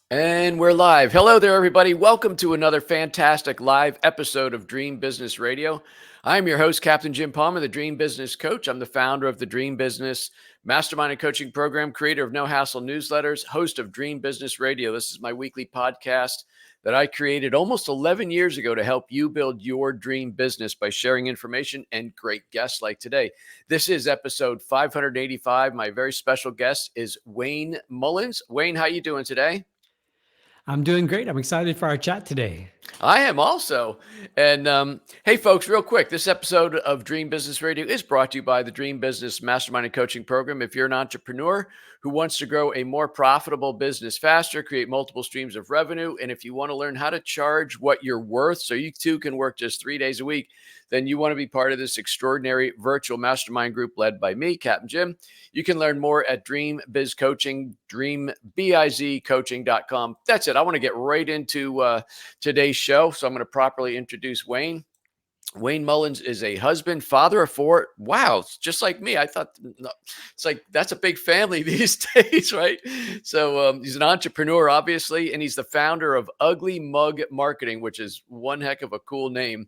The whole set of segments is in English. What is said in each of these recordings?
And we're live. Hello there, everybody. Welcome to another fantastic live episode of Dream Business Radio. I'm your host, Captain Jim Palmer, the Dream Business Coach. I'm the founder of the Dream Business Mastermind and Coaching Program, creator of No Hassle Newsletters, host of Dream Business Radio. This is my weekly podcast that I created almost 11 years ago to help you build your dream business by sharing information and great guests like today. This is episode 585. My very special guest is Wayne Mullins. Wayne, how you doing today? I'm doing great. I'm excited for our chat today. I am also. And hey, folks, real quick, this episode of Dream Business Radio is brought to you by the Dream Business Mastermind and Coaching Program. If you're an entrepreneur who wants to grow a more profitable business faster, create multiple streams of revenue, and if you want to learn how to charge what you're worth so you too can work just 3 days a week, then you want to be part of this extraordinary virtual mastermind group led by me, Captain Jim. You can learn more at Dream Biz Coaching, dreambizcoaching.com. That's it. I want to get right into today's show. So I'm going to properly introduce Wayne. Wayne Mullins is a husband, father of four. Wow, it's just like me. I thought it's like that's a big family these days, right? So he's an entrepreneur, obviously, and he's the founder of Ugly Mug Marketing, which is one heck of a cool name.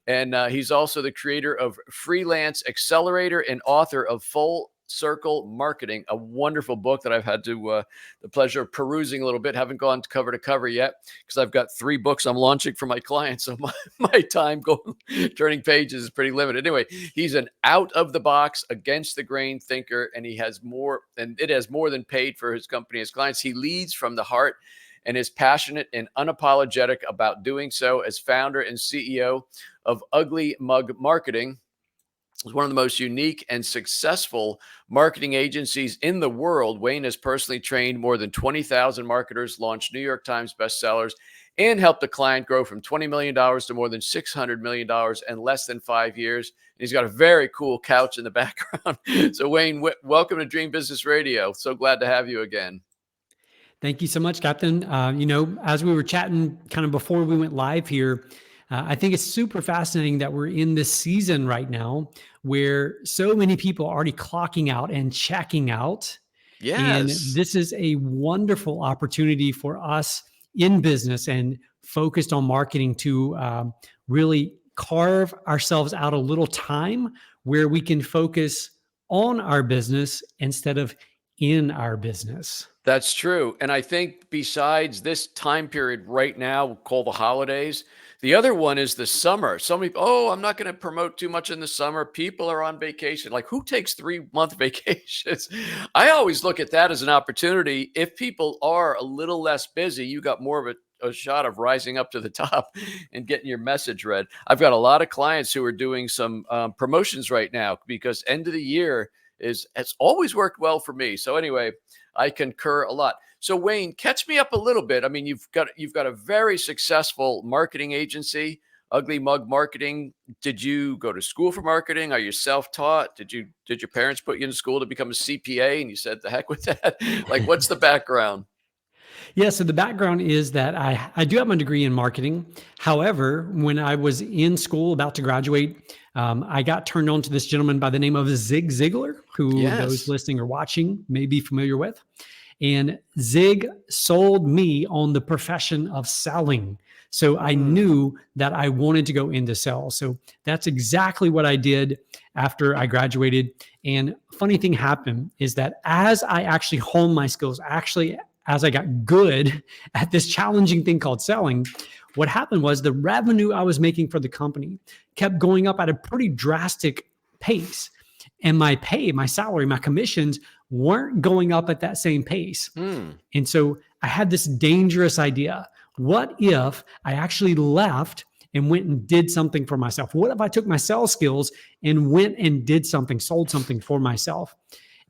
And he's also the creator of Freelance Accelerator and author of Full Circle Marketing, a wonderful book that I've had the pleasure of perusing a little bit. Haven't gone cover to cover yet because I've got 3 books I'm launching for my clients. So my time going turning pages is pretty limited. Anyway, he's an out of the box, against the grain thinker, and it has more than paid for his company, his clients. He leads from the heart and is passionate and unapologetic about doing so. As founder and CEO of Ugly Mug Marketing, is one of the most unique and successful marketing agencies in the world. Wayne has personally trained more than 20,000 marketers, launched New York Times bestsellers, and helped a client grow from $20 million to more than $600 million in less than 5 years. And he's got a very cool couch in the background. So Wayne, welcome to Dream Business Radio. So glad to have you again. Thank you so much, Captain. As we were chatting kind of before we went live here, I think it's super fascinating that we're in this season right now where so many people are already clocking out and checking out. Yes. And this is a wonderful opportunity for us in business and focused on marketing to really carve ourselves out a little time where we can focus on our business instead of in our business. That's true. And I think besides this time period right now, we'll call the holidays, the other one is the summer. Some people, I'm not going to promote too much in the summer. People are on vacation. Like, who takes 3-month vacations? I always look at that as an opportunity. If people are a little less busy, you got more of a shot of rising up to the top and getting your message read. I've got a lot of clients who are doing some promotions right now because end of the year it's always worked well for me. So anyway, I concur a lot. So Wayne, catch me up a little bit. I mean, you've got a very successful marketing agency, Ugly Mug Marketing. Did you go to school for marketing? Are you self-taught? Did your parents put you in school to become a CPA and you said the heck with that? Like, what's the background? Yeah, so the background is that I do have my degree in marketing. However, when I was in school about to graduate, I got turned on to this gentleman by the name of Zig Ziglar, who those listening or watching may be familiar with. And Zig sold me on the profession of selling. So I knew that I wanted to go into sales. So that's exactly what I did after I graduated. And funny thing happened is that as I actually honed my skills, as I got good at this challenging thing called selling, what happened was the revenue I was making for the company kept going up at a pretty drastic pace. And my pay, my salary, my commissions weren't going up at that same pace. And so I had this dangerous idea. What if I actually left and went and did something for myself? What if I took my sales skills and went and did something, sold something for myself?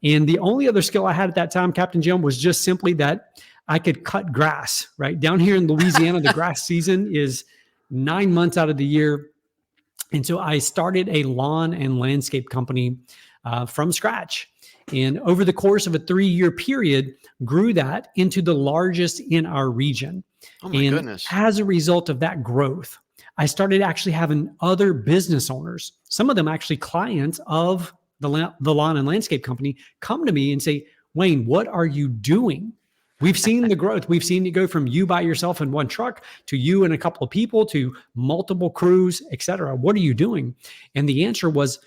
And the only other skill I had at that time, Captain Jim, was just simply that I could cut grass, right? Down here in Louisiana, the grass season is 9 months out of the year. And so I started a lawn and landscape company from scratch. And over the course of a 3-year period, grew that into the largest in our region. Oh my goodness. As a result of that growth, I started actually having other business owners, some of them actually clients of the lawn and landscape company, come to me and say, Wayne, what are you doing? We've seen the growth. We've seen it go from you by yourself in one truck to you and a couple of people to multiple crews, et cetera. What are you doing? And the answer was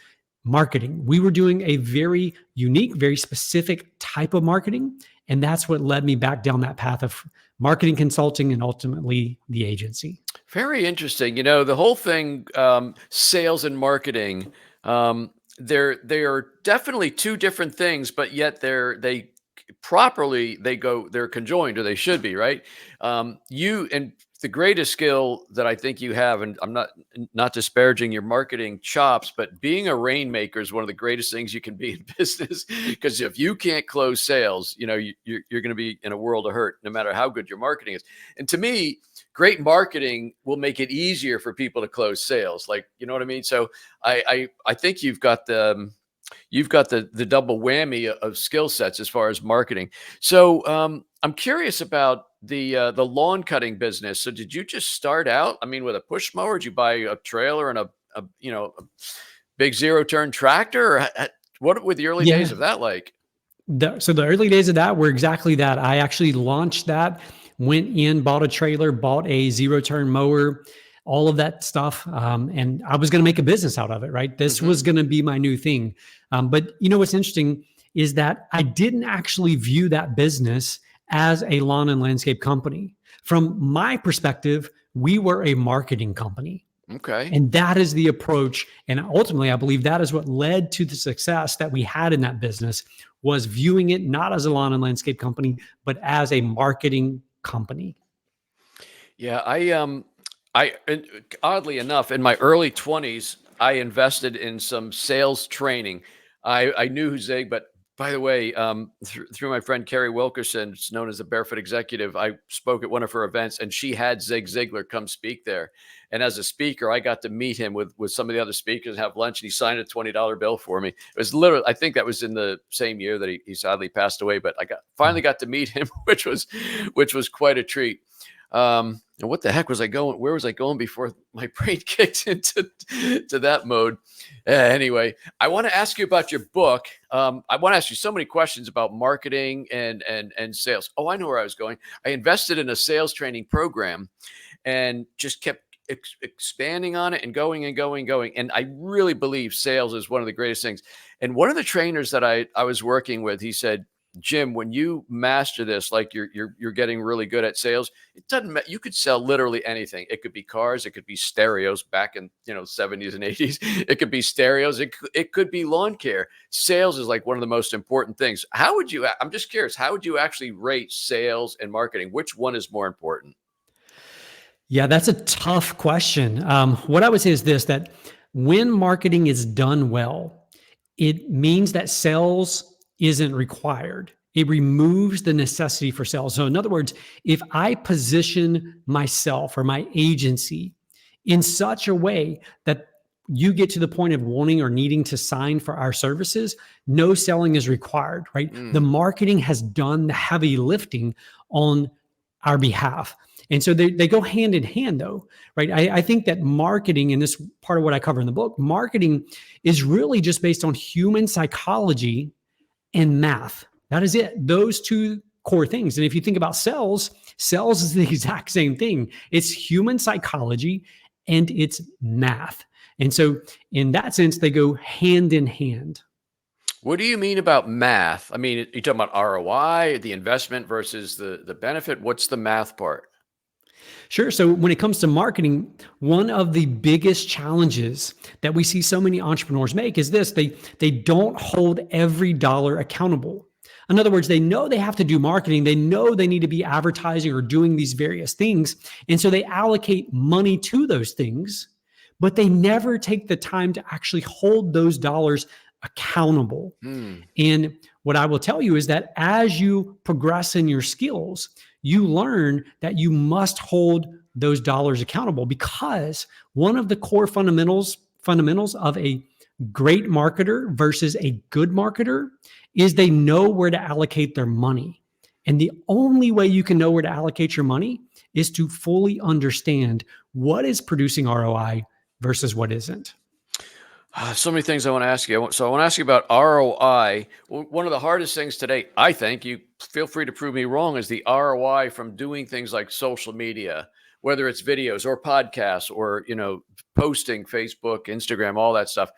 marketing. We were doing a very unique, very specific type of marketing. And that's what led me back down that path of marketing consulting and ultimately the agency. Very interesting. You know, the whole thing, sales and marketing, they are definitely two different things, but yet they properly they're conjoined, or they should be, right? You and the greatest skill that I think you have, and I'm not disparaging your marketing chops, but being a rainmaker is one of the greatest things you can be in business. Because if you can't close sales, you know you're going to be in a world of hurt, no matter how good your marketing is. And to me, great marketing will make it easier for people to close sales. Like, you know what I mean? So I think you've got the double whammy of skill sets as far as marketing. So I'm curious about the lawn cutting business. So did you just start out, I mean, with a push mower? Did you buy a trailer and a a big zero turn tractor? Or what were the early days Yeah. of that like? So the early days of that were exactly that. I actually launched that, went in, bought a trailer, bought a zero turn mower, all of that stuff. And I was going to make a business out of it, right? This Hmm. was going to be my new thing. But you know what's interesting is that I didn't actually view that business as a lawn and landscape company. From my perspective, we were a marketing company. Okay. And that is the approach. And ultimately, I believe that is what led to the success that we had in that business, was viewing it not as a lawn and landscape company, but as a marketing company. Yeah, and oddly enough, in my early 20s, I invested in some sales training. I knew who Zig, but by the way, through my friend Carrie Wilkerson, it's known as the Barefoot Executive, I spoke at one of her events, and she had Zig Ziglar come speak there. And as a speaker, I got to meet him with some of the other speakers, have lunch, and he signed a $20 bill for me. It was literally, I think that was in the same year that he sadly passed away. But finally got to meet him, which was quite a treat. And what the heck was I going? Where was I going before my brain kicked into that mode? Anyway, I want to ask you about your book. I want to ask you so many questions about marketing and sales. Oh, I know where I was going. I invested in a sales training program and just kept expanding on it and going and going and going. And I really believe sales is one of the greatest things. And one of the trainers that I was working with, he said, Jim, when you master this, like you're getting really good at sales, it doesn't matter. You could sell literally anything. It could be cars, it could be stereos back in 70s and 80s. It could be stereos, it could be lawn care. Sales is like one of the most important things. How would you, I'm just curious, how would you actually rate sales and marketing? Which one is more important? Yeah, that's a tough question. What I would say is this, that when marketing is done well, it means that sales isn't required. It removes the necessity for sales. So, in other words, if I position myself or my agency in such a way that you get to the point of wanting or needing to sign for our services, no selling is required, right? The Mm. marketing has done the heavy lifting on our behalf. And so they go hand in hand, though, right? I think that marketing, and this part of what I cover in the book, marketing is really just based on human psychology and math. That is it. Those two core things. And if you think about sales, sales is the exact same thing. It's human psychology and it's math. And so, in that sense, they go hand in hand. What do you mean about math? I mean, you talking about ROI, the investment versus the benefit? What's the math part? Sure. So when it comes to marketing, one of the biggest challenges that we see so many entrepreneurs make is this: they don't hold every dollar accountable. In other words, they know they have to do marketing, they know they need to be advertising or doing these various things, and so they allocate money to those things, but they never take the time to actually hold those dollars accountable. Hmm. And what I will tell you is that as you progress in your skills, you learn that you must hold those dollars accountable, because one of the core fundamentals of a great marketer versus a good marketer is they know where to allocate their money. And the only way you can know where to allocate your money is to fully understand what is producing ROI versus what isn't. So many things I want to ask you. So I want to ask you about ROI. One of the hardest things today, I think, you feel free to prove me wrong, is the ROI from doing things like social media, whether it's videos or podcasts or, posting, Facebook, Instagram, all that stuff.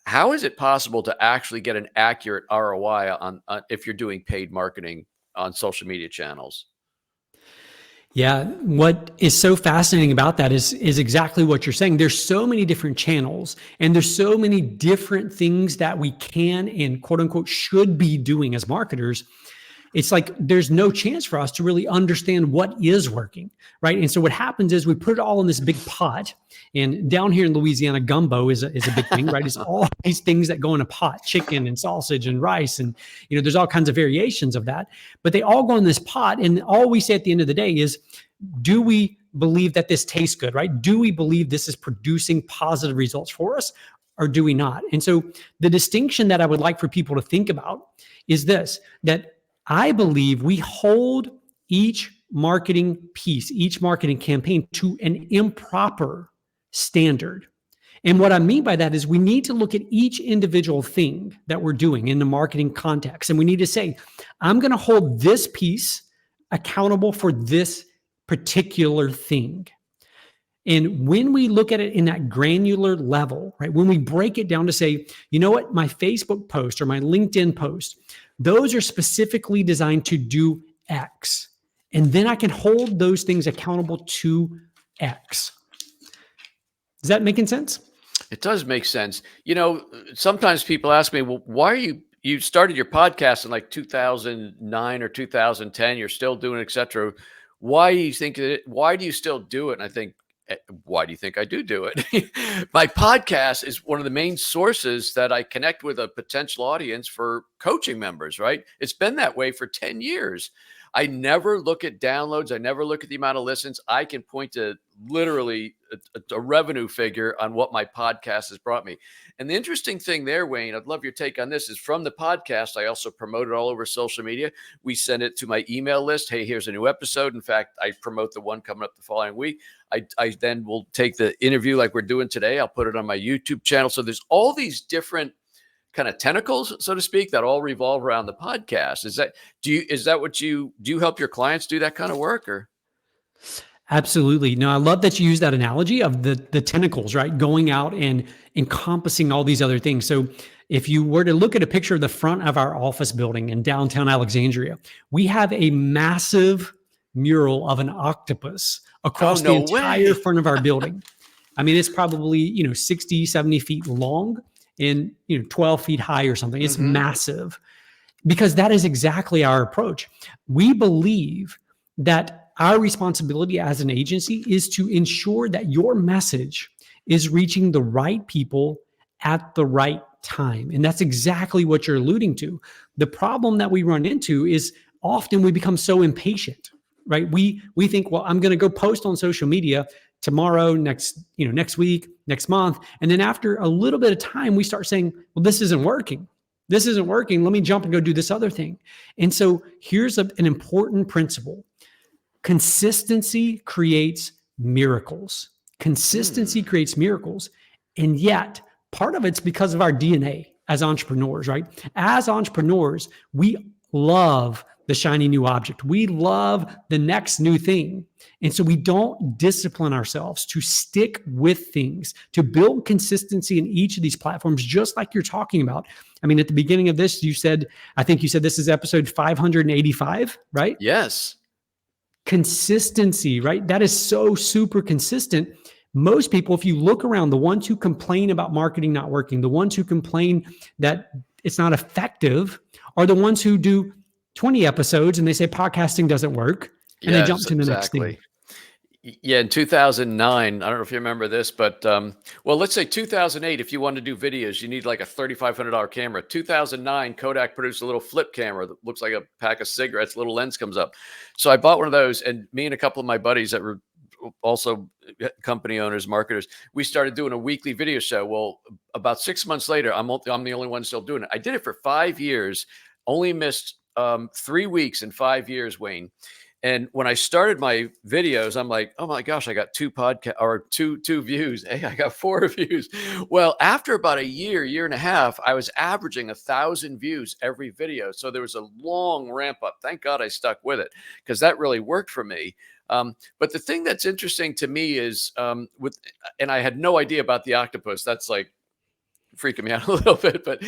How is it possible to actually get an accurate ROI on if you're doing paid marketing on social media channels? Yeah, what is so fascinating about that is exactly what you're saying. There's so many different channels and there's so many different things that we can and quote unquote should be doing as marketers. It's like there's no chance for us to really understand what is working, right? And so what happens is we put it all in this big pot. And down here in Louisiana, gumbo is a big thing, right? It's all these things that go in a pot, chicken and sausage and rice. And, there's all kinds of variations of that, but they all go in this pot. And all we say at the end of the day is, do we believe that this tastes good, right? Do we believe this is producing positive results for us or do we not? And so the distinction that I would like for people to think about is this, that I believe we hold each marketing piece, each marketing campaign to an improper standard. And what I mean by that is we need to look at each individual thing that we're doing in the marketing context. And we need to say, I'm going to hold this piece accountable for this particular thing. And when we look at it in that granular level, right, when we break it down to say, you know what, my Facebook post or my LinkedIn post, those are specifically designed to do X. And then I can hold those things accountable to X. Is that making sense? It does make sense. Sometimes people ask me, well, why are you started your podcast in like 2009 or 2010, you're still doing it, et cetera. Why do you still do it? And I think, why do you think I do it? My podcast is one of the main sources that I connect with a potential audience for coaching members, right? It's been that way for 10 years. I never look at downloads. I never look at the amount of listens. I can point to literally a revenue figure on what my podcast has brought me. And the interesting thing there, Wayne, I'd love your take on this, is from the podcast, I also promote it all over social media. We send it to my email list. Hey, here's a new episode. In fact, I promote the one coming up the following week. I then will take the interview like we're doing today. I'll put it on my YouTube channel. So there's all these different kind of tentacles, so to speak, that all revolve around the podcast. Is that what do you help your clients do that kind of work, or? Absolutely. No, I love that you use that analogy of the tentacles, right? Going out and encompassing all these other things. So if you were to look at a picture of the front of our office building in downtown Alexandria, we have a massive mural of an octopus across the entire front of our building. I mean, it's probably, 60, 70 feet long and, 12 feet high or something. It's massive because that is exactly our approach. We believe that our responsibility as an agency is to ensure that your message is reaching the right people at the right time. And that's exactly what you're alluding to. The problem that we run into is often we become so impatient, right? We think, well, I'm going to go post on social media tomorrow, next week, next month. And then after a little bit of time, we start saying, well, this isn't working. This isn't working. Let me jump and go do this other thing. And so here's an important principle. Consistency creates miracles. Consistency creates miracles. And yet, part of it's because of our DNA as entrepreneurs, right? As entrepreneurs, we love the shiny new object. We love the next new thing. And so we don't discipline ourselves to stick with things, to build consistency in each of these platforms, just like you're talking about. I mean, at the beginning of this, I think you said this is episode 585, right? Yes. Consistency, right? That is so super consistent. Most people, if you look around, the ones who complain about marketing not working, the ones who complain that it's not effective are the ones who do 20 episodes and they say podcasting doesn't work and they jump to the next thing. Yeah, in 2009, I don't know if you remember this, but let's say 2008, if you want to do videos, you need like a $3,500 camera. 2009, Kodak produced a little flip camera that looks like a pack of cigarettes, little lens comes up. So I bought one of those, and me and a couple of my buddies that were also company owners, marketers, we started doing a weekly video show. Well, about 6 months later, I'm the only one still doing it. I did it for 5 years, only missed 3 weeks in 5 years, Wayne. And when I started my videos, I'm like, oh my gosh, I got two views. Hey, I got 4 views. Well, after about a year and a half, I was averaging 1,000 views every video. So there was a long ramp up. Thank God I stuck with it, because that really worked for me. But the thing that's interesting to me is and I had no idea about the octopus. That's like freaking me out a little bit, but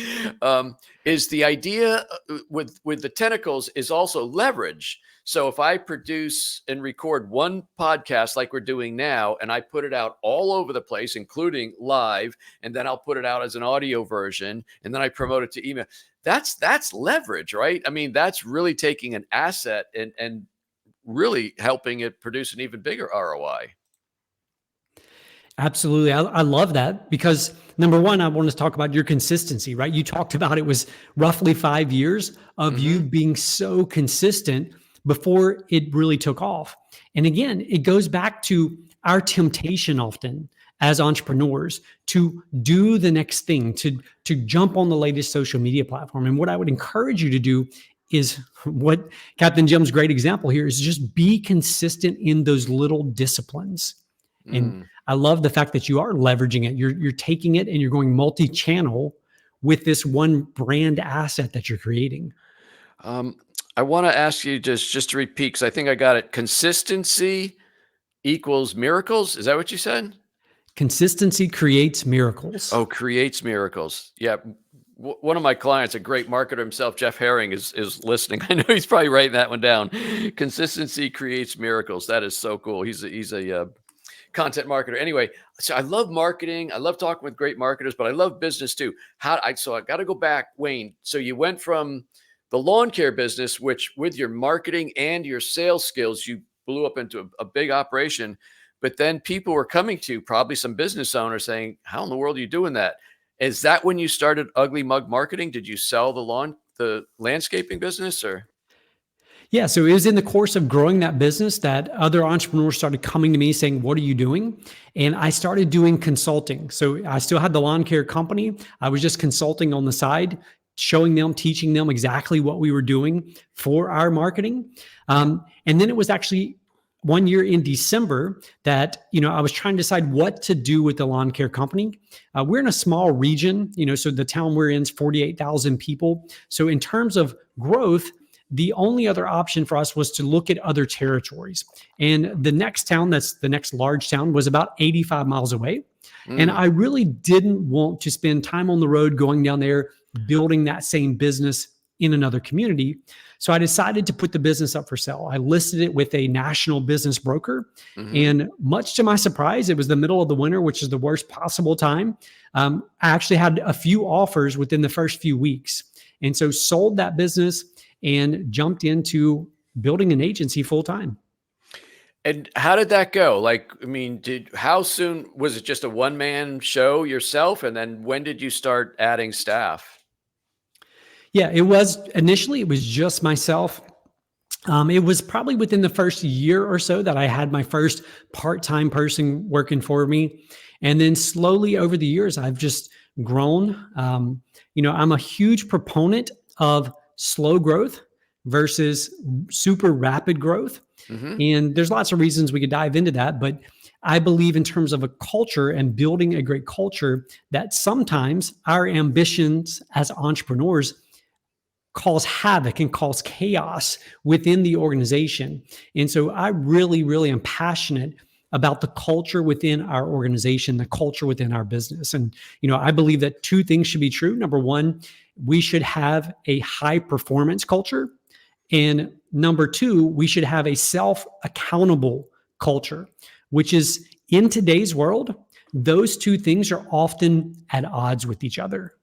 is the idea with the tentacles is also leverage. So if I produce and record one podcast like we're doing now, and I put it out all over the place, including live, and then I'll put it out as an audio version, and then I promote it to email. That's leverage, right? I mean, that's really taking an asset and really helping it produce an even bigger ROI. Absolutely. I love that because number one, I want to talk about your consistency, right? You talked about it was roughly 5 years of you being so consistent before it really took off. And again, it goes back to our temptation often as entrepreneurs to do the next thing, to jump on the latest social media platform. And what I would encourage you to do is what Captain Jim's great example here is just be consistent in those little disciplines. And I love the fact that you are leveraging it. You're taking it and you're going multi-channel with this one brand asset that you're creating. I want to ask you just to repeat, because I think I got it. Consistency equals miracles. Is that what you said? Consistency creates miracles. Oh, creates miracles. Yeah. One of my clients, a great marketer himself, Jeff Herring, is listening. I know he's probably writing that one down. Consistency creates miracles. That is so cool. He's a content marketer. Anyway, so I love marketing. I love talking with great marketers, but I love business too. So I got to go back, Wayne. So you went from the lawn care business, which with your marketing and your sales skills, you blew up into a big operation. But then people were coming to you, probably some business owners, saying, how in the world are you doing that? Is that when you started Ugly Mug Marketing? Did you sell the landscaping business, or? Yeah, so it was in the course of growing that business that other entrepreneurs started coming to me saying, what are you doing? And I started doing consulting. So I still had the lawn care company. I was just consulting on the side, showing them, teaching them exactly what we were doing for our marketing. And then it was actually one year in December that, I was trying to decide what to do with the lawn care company. We're in a small region, so the town we're in is 48,000 people. So in terms of growth, the only other option for us was to look at other territories. And the next town, that's the next large town, was about 85 miles away. And I really didn't want to spend time on the road going down there, building that same business in another community. So I decided to put the business up for sale. I listed it with a national business broker. And much to my surprise, it was the middle of the winter, which is the worst possible time. I actually had a few offers within the first few weeks. And so sold that business and jumped into building an agency full time. And how did that go? Like, I mean, how soon was it just a one-man show yourself? And then when did you start adding staff? Yeah, it was just myself. It was probably within the first year or so that I had my first part-time person working for me. And then slowly over the years, I've just grown. I'm a huge proponent of slow growth versus super rapid growth. And there's lots of reasons we could dive into that, but I believe in terms of a culture and building a great culture that sometimes our ambitions as entrepreneurs cause havoc and cause chaos within the organization. And so I really, really am passionate about the culture within our organization, the culture within our business. And, I believe that two things should be true. Number one, we should have a high performance culture. And number two, we should have a self-accountable culture, which is in today's world, those two things are often at odds with each other.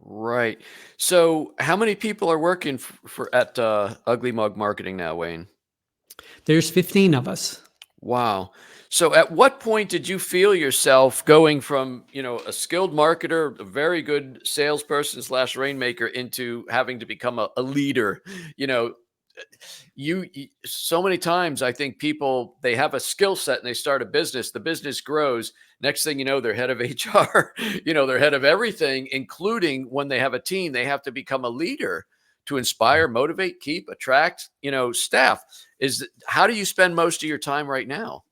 Right. So how many people are working at Ugly Mug Marketing now, Wayne? There's 15 of us. Wow. So at what point did you feel yourself going from, a skilled marketer, a very good salesperson / rainmaker, into having to become a leader? You know, so many times I think people, they have a skill set and they start a business, the business grows. Next thing you know, they're head of HR, they're head of everything, including when they have a team, they have to become a leader. to inspire, motivate, keep, attract, staff. How do you spend most of your time right now?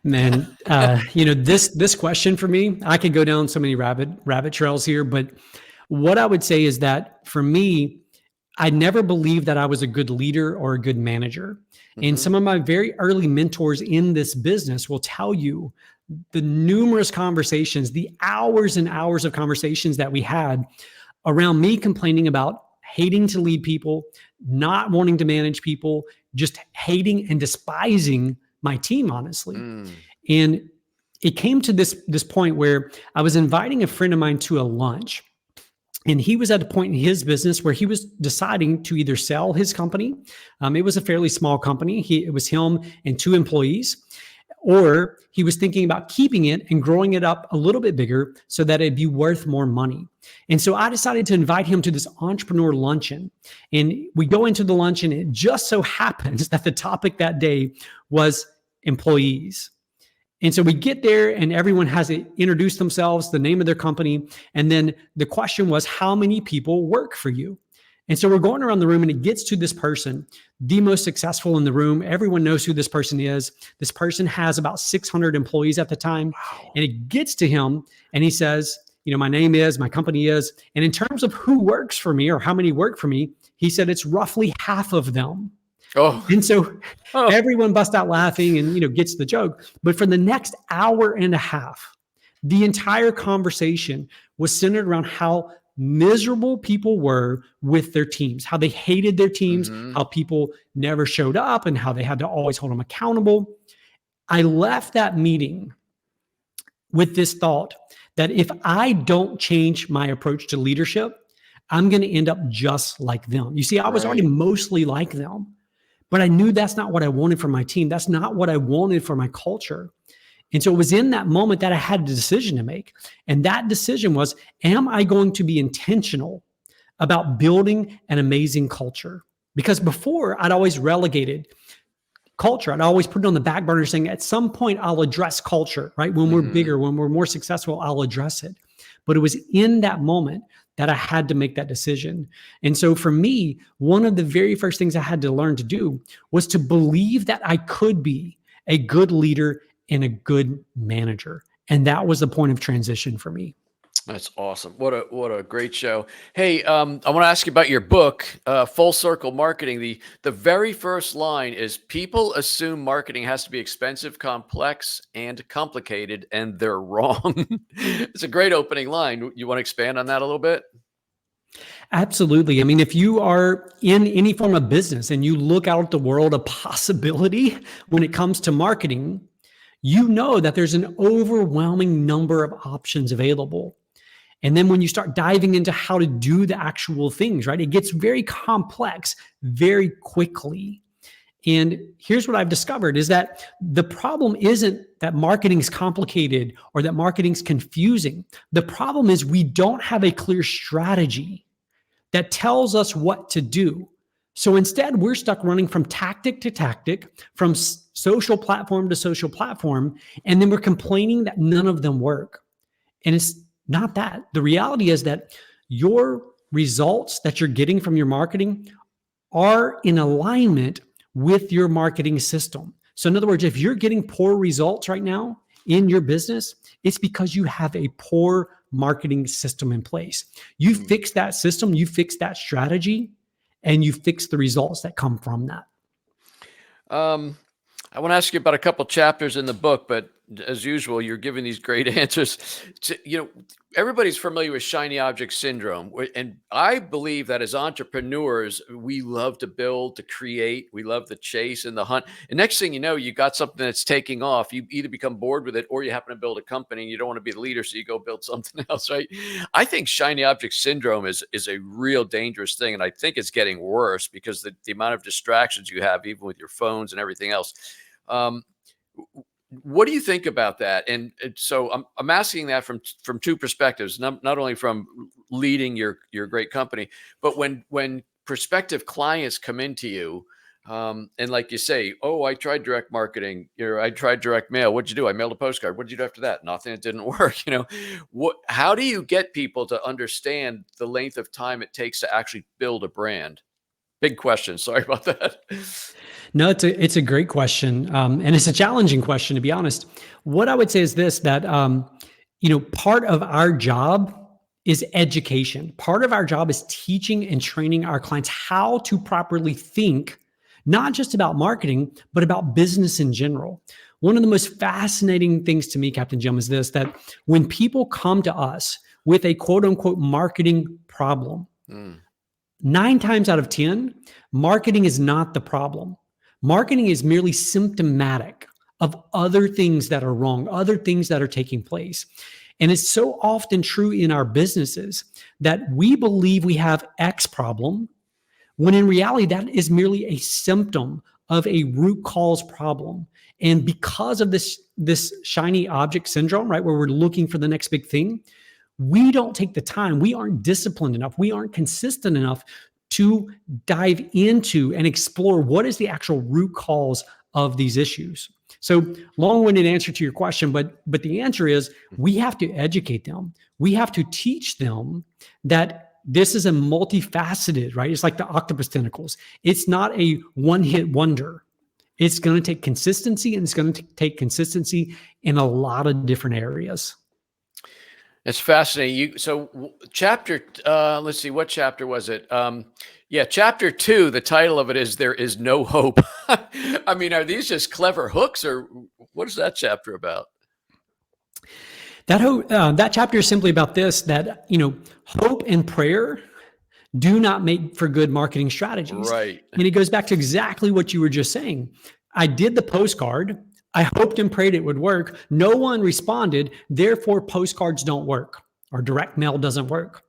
Man, this question for me, I could go down so many rabbit trails here, but what I would say is that for me, I never believed that I was a good leader or a good manager. And Hmm. some of my very early mentors in this business will tell you the numerous conversations, the hours and hours of conversations that we had around me complaining about hating to lead people, not wanting to manage people, just hating and despising my team, honestly. Mm. And it came to this point where I was inviting a friend of mine to a lunch, and he was at a point in his business where he was deciding to either sell his company. It was a fairly small company. It was him and two employees, or he was thinking about keeping it and growing it up a little bit bigger so that it'd be worth more money. And so I decided to invite him to this entrepreneur luncheon. And we go into the luncheon. It just so happens that the topic that day was employees. And so we get there and everyone has to introduce themselves, the name of their company. And then the question was, how many people work for you? And so we're going around the room and it gets to this person, the most successful in the room. Everyone knows who this person is. This person has about 600 employees at the time. Wow. And it gets to him and he says, my name is, my company is. And in terms of who works for me or how many work for me, he said it's roughly half of them. Oh. And so Oh. everyone busts out laughing and gets the joke. But for the next hour and a half, the entire conversation was centered around how miserable people were with their teams, how they hated their teams, Hmm. how people never showed up, and how they had to always hold them accountable. I left that meeting with this thought that if I don't change my approach to leadership, I'm going to end up just like them. You see, I was already Right. mostly like them. But I knew that's not what I wanted for my team. That's not what I wanted for my culture. And so it was in that moment that I had a decision to make. And that decision was, am I going to be intentional about building an amazing culture? Because before I'd always relegated culture. I'd always put it on the back burner saying at some point I'll address culture, right? When we're Hmm. bigger, when we're more successful, I'll address it. But it was in that moment that I had to make that decision. And so for me, one of the very first things I had to learn to do was to believe that I could be a good leader and a good manager. And that was the point of transition for me. That's awesome. What a great show. Hey, I want to ask you about your book, Full Circle Marketing. The very first line is people assume marketing has to be expensive, complex, and complicated, and they're wrong. It's a great opening line. You want to expand on that a little bit? Absolutely. I mean, if you are in any form of business and you look out at the world of possibility when it comes to marketing, you know that there's an overwhelming number of options available. And then when you start diving into how to do the actual things, right, it gets very complex very quickly. And here's what I've discovered is that the problem isn't that marketing's complicated or that marketing's confusing. The problem is we don't have a clear strategy that tells us what to do. So instead, we're stuck running from tactic to tactic, from social platform to social platform, and then we're complaining that none of them work. And it's not that. The reality is that your results that you're getting from your marketing are in alignment with your marketing system. So, in other words, if you're getting poor results right now in your business, it's because you have a poor marketing system in place. You Mm. fix that system, you fix that strategy, and you fix the results that come from that. Um, I want to ask you about a couple chapters in the book, but as usual, you're giving these great answers. Everybody's familiar with shiny object syndrome, and I believe that as entrepreneurs, we love to build, to create, we love the chase and the hunt. And next thing you know, you got something that's taking off. You either become bored with it, or you happen to build a company and you don't want to be the leader, so you go build something else, right? I think shiny object syndrome is a real dangerous thing, and I think it's getting worse because the amount of distractions you have, even with your phones and everything else. Um, what do you think about that? And so I'm asking that from two perspectives, not only from leading your great company, but when prospective clients come into you, And like you say, oh, I tried direct marketing, I tried direct mail. What'd you do? I mailed a postcard. What'd you do after that? Nothing. It didn't work. How do you get people to understand the length of time it takes to actually build a brand? Big question. Sorry about that. No, it's a great question, and it's a challenging question, to be honest. What I would say is this: that part of our job is education. Part of our job is teaching and training our clients how to properly think, not just about marketing, but about business in general. One of the most fascinating things to me, Captain Jim, is this: that when people come to us with a quote unquote marketing problem, 9 times out of 10, marketing is not the problem. Marketing is merely symptomatic of other things that are wrong, other things that are taking place. And it's so often true in our businesses that we believe we have X problem, when in reality, that is merely a symptom of a root cause problem. And because of this shiny object syndrome, right, where we're looking for the next big thing, we don't take the time. We aren't disciplined enough. We aren't consistent enough to dive into and explore what is the actual root cause of these issues. So, long-winded answer to your question, but the answer is we have to educate them. We have to teach them that this is a multifaceted, right? It's like the octopus tentacles. It's not a one-hit wonder. It's going to take consistency, and it's going to take consistency in a lot of different areas. It's fascinating. Chapter, let's see, what chapter was it? Chapter 2, the title of it is There Is No Hope. I mean, are these just clever hooks, or what is that chapter about? That chapter is simply about this, that, hope and prayer do not make for good marketing strategies. Right. And it goes back to exactly what you were just saying. I did the postcard. I hoped and prayed it would work. No one responded. Therefore, postcards don't work, or direct mail doesn't work.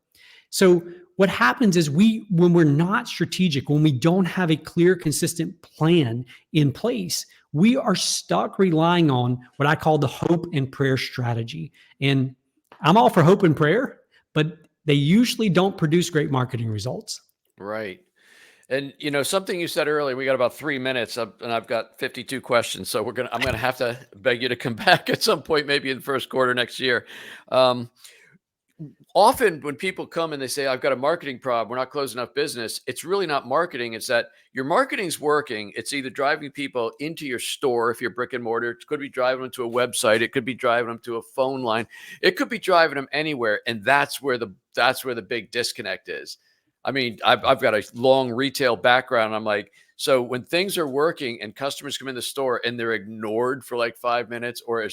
So what happens is when we're not strategic, when we don't have a clear, consistent plan in place, we are stuck relying on what I call the hope and prayer strategy. And I'm all for hope and prayer, but they usually don't produce great marketing results. Right. And something you said earlier, we got about 3 minutes, and I've got 52 questions. So I'm gonna have to beg you to come back at some point, maybe in the first quarter next year. Often when people come and they say, I've got a marketing problem, we're not closing enough business, it's really not marketing. It's that your marketing's working. It's either driving people into your store, if you're brick and mortar, it could be driving them to a website, it could be driving them to a phone line, it could be driving them anywhere. And that's where the big disconnect is. I mean, I've got a long retail background. I'm like, so when things are working and customers come in the store and they're ignored for like 5 minutes, or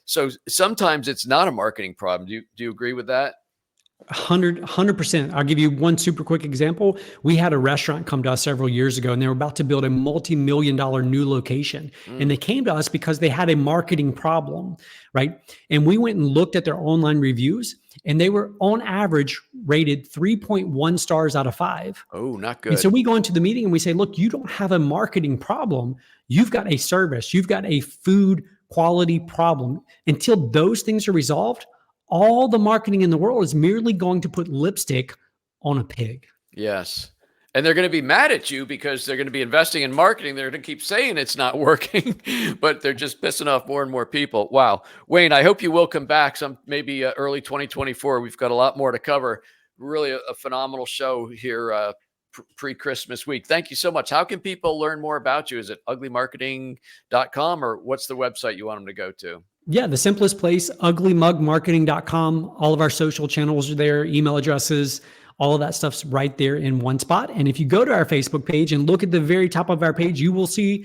so sometimes it's not a marketing problem. Do you agree with that? 100%. I'll give you one super quick example. We had a restaurant come to us several years ago, and they were about to build a multi-million-dollar new location. And they came to us because they had a marketing problem, right? And we went and looked at their online reviews, and they were on average rated 3.1 stars out of 5. Oh, not good. And so we go into the meeting and we say, look, you don't have a marketing problem. You've got a service. You've got a food quality problem. Until those things are resolved, all the marketing in the world is merely going to put lipstick on a pig. Yes. And they're going to be mad at you because they're going to be investing in marketing. They're going to keep saying it's not working, but they're just pissing off more and more people. Wow. Wayne, I hope you will come back maybe early 2024. We've got a lot more to cover. Really a phenomenal show here pre-Christmas week. Thank you so much. How can people learn more about you? Is it uglymarketing.com, or what's the website you want them to go to? Yeah, the simplest place, uglymugmarketing.com. All of our social channels are there, email addresses, all of that stuff's right there in one spot. And if you go to our Facebook page and look at the very top of our page, you will see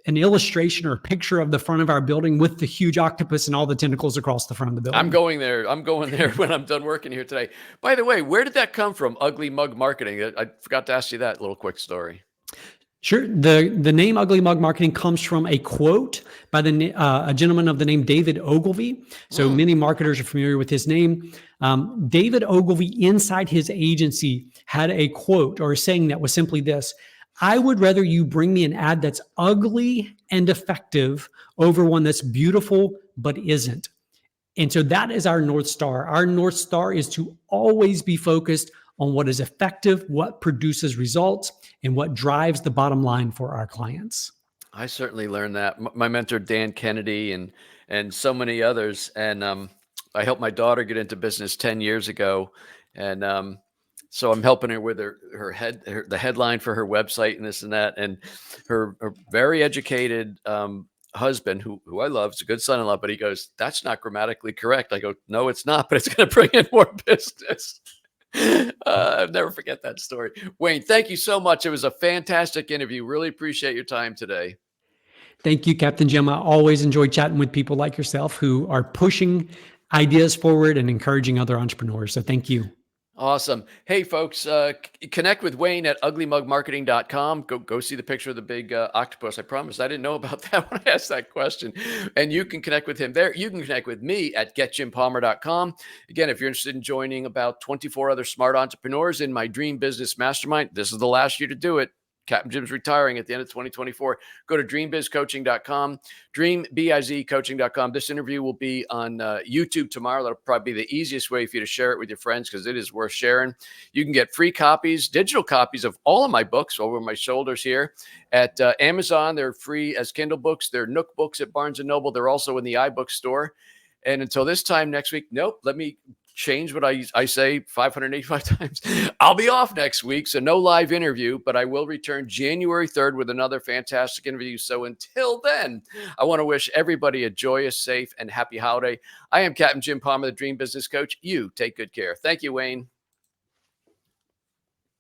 an illustration or a picture of the front of our building with the huge octopus and all the tentacles across the front of the building. I'm going there when I'm done working here today. By the way, where did that come from? Ugly Mug Marketing. I forgot to ask you that little quick story. Sure. The name Ugly Mug Marketing comes from a quote by a gentleman of the name David Ogilvy. So many marketers are familiar with his name. David Ogilvy, inside his agency, had a quote or a saying that was simply this: I would rather you bring me an ad that's ugly and effective over one that's beautiful but isn't. And so that is our North Star. Our North Star is to always be focused on what is effective, what produces results, and what drives the bottom line for our clients. I certainly learned that. My mentor, Dan Kennedy, and so many others. And I helped my daughter get into business 10 years ago. And so I'm helping her with the headline for her website and this and that. And her very educated husband, who I love, is a good son-in-law, but he goes, "That's not grammatically correct." I go, "No, it's not, but it's going to bring in more business." I'll never forget that story. Wayne, thank you so much. It was a fantastic interview. Really appreciate your time today. Thank you, Captain Jim. I always enjoy chatting with people like yourself who are pushing ideas forward and encouraging other entrepreneurs. So thank you. Awesome. Hey, folks, connect with Wayne at uglymugmarketing.com. Go see the picture of the big octopus. I promise I didn't know about that when I asked that question. And you can connect with him there. You can connect with me at getjimpalmer.com. Again, if you're interested in joining about 24 other smart entrepreneurs in my Dream Business Mastermind, this is the last year to do it. Captain Jim's retiring at the end of 2024. Go to dreambizcoaching.com, dreambizcoaching.com. This interview will be on YouTube tomorrow. That'll probably be the easiest way for you to share it with your friends because it is worth sharing. You can get free copies, digital copies of all of my books over my shoulders here at Amazon. They're free as Kindle books. They're Nook books at Barnes & Noble. They're also in the iBook store. And until this time next week, let me change what I say 585 times. I'll be off next week, so no live interview, but I will return January 3rd with another fantastic interview. So until then, I want to wish everybody a joyous, safe, and happy holiday. I am Captain Jim Palmer, the Dream Business Coach. You take good care. Thank you, Wayne.